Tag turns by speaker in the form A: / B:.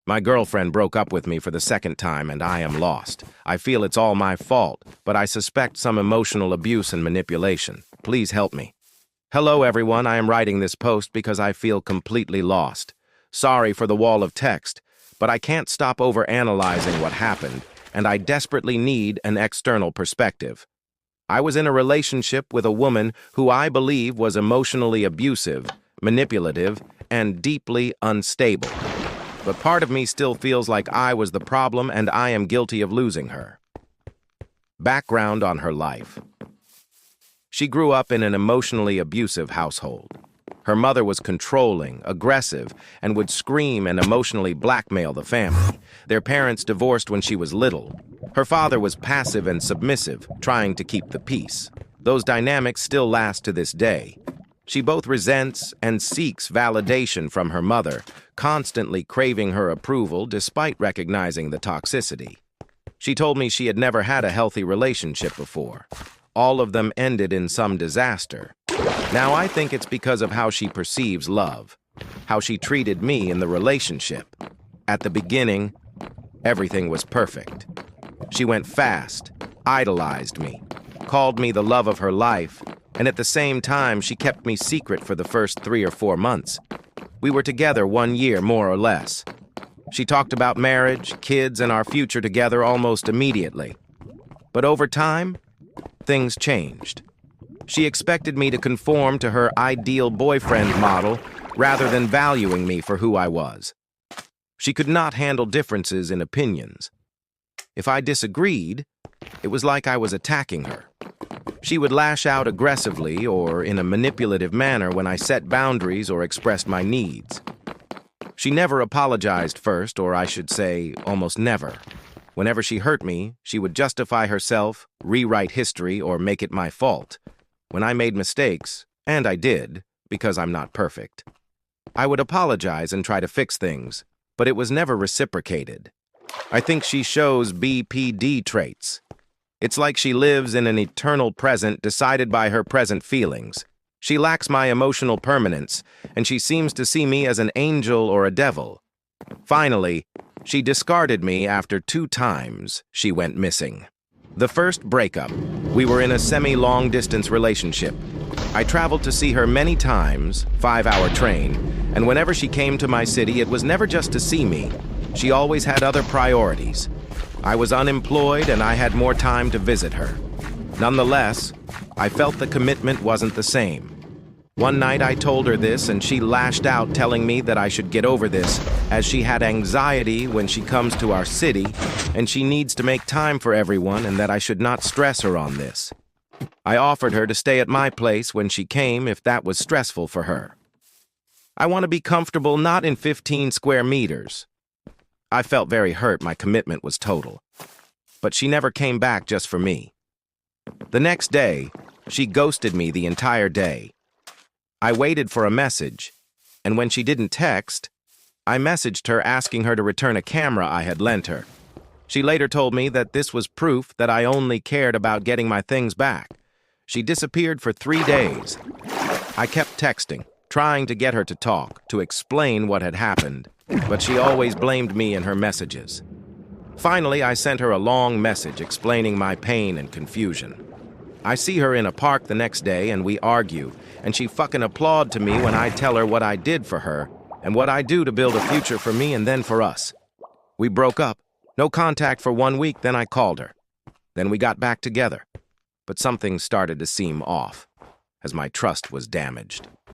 A: My girlfriend broke up with me for the second time and I am lost. I feel it's all my fault, but I suspect some emotional abuse and manipulation. Please help me. Hello everyone, I am writing this post because I feel completely lost. Sorry for the wall of text, but I can't stop overanalyzing what happened, and I desperately need an external perspective. I was in a relationship with a woman who I believe was emotionally abusive, manipulative, and deeply unstable. But part of me still feels like I was the problem and I am guilty of losing her. Background on her life. She grew up in an emotionally abusive household. Her mother was controlling, aggressive, and would scream and emotionally blackmail the family. Their parents divorced when she was little. Her father was passive and submissive, trying to keep the peace. Those dynamics still last to this day. She both resents and seeks validation from her mother, constantly craving her approval despite recognizing the toxicity. She told me she had never had a healthy relationship before. All of them ended in some disaster. Now I think it's because of how she perceives love, how she treated me in the relationship. At the beginning, everything was perfect. She went fast, idolized me, called me the love of her life, and at the same time, she kept me secret for the first 3 or 4 months. We were together 1 year, more or less. She talked about marriage, kids, and our future together almost immediately. But over time, things changed. She expected me to conform to her ideal boyfriend model rather than valuing me for who I was. She could not handle differences in opinions. If I disagreed, it was like I was attacking her. She would lash out aggressively or in a manipulative manner when I set boundaries or expressed my needs. She never apologized first, or I should say, almost never. Whenever she hurt me, she would justify herself, rewrite history, or make it my fault. When I made mistakes, and I did, because I'm not perfect, I would apologize and try to fix things, but it was never reciprocated. I think she shows BPD traits. It's like she lives in an eternal present decided by her present feelings. She lacks my emotional permanence, and she seems to see me as an angel or a devil. Finally, she discarded me after 2 times she went missing. The first breakup, we were in a semi-long-distance relationship. I traveled to see her many times, 5-hour train, and whenever she came to my city, it was never just to see me. She always had other priorities. I was unemployed and I had more time to visit her. Nonetheless, I felt the commitment wasn't the same. One night I told her this and she lashed out telling me that I should get over this as she had anxiety when she comes to our city and she needs to make time for everyone and that I should not stress her on this. I offered her to stay at my place when she came if that was stressful for her. I want to be comfortable not in 15 square meters. I felt very hurt. My commitment was total. But she never came back just for me. The next day, she ghosted me the entire day. I waited for a message, and when she didn't text, I messaged her asking her to return a camera I had lent her. She later told me that this was proof that I only cared about getting my things back. She disappeared for 3 days. I kept texting, trying to get her to talk, to explain what had happened, but she always blamed me in her messages. Finally, I sent her a long message explaining my pain and confusion. I see her in a park the next day and we argue, and she fucking applauds to me when I tell her what I did for her and what I do to build a future for me and then for us. We broke up, no contact for 1 week, then I called her. Then we got back together, but something started to seem off, as my trust was damaged.